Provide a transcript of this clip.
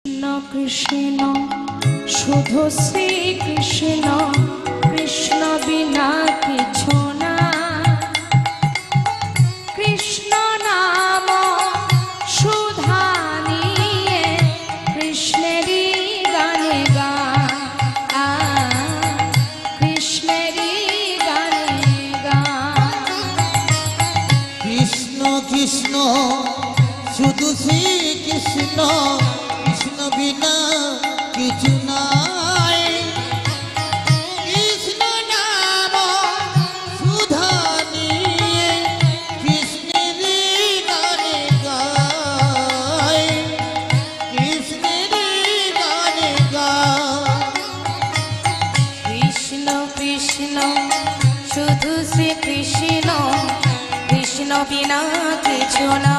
কৃষ্ণ কৃষ্ণ শুধু শ্রী কৃষ্ণ, কৃষ্ণ বিনা কিছু না। কৃষ্ণ নাম সুধা নিয়ে কৃষ্ণেরই গানে গান, কৃষ্ণেরই গানে গান। কৃষ্ণ কৃষ্ণ শুধু শ্রী কৃষ্ণ, কৃষ্ণ বিনা কিছু নাই। কৃষ্ণ নাম সুধা নিয়ে কৃষ্ণেরই গানে গায়, কৃষ্ণেরই গানে গায়। কৃষ্ণ কৃষ্ণ শুধু শ্রী কৃষ্ণ, কৃষ্ণ বিনা কিছু না।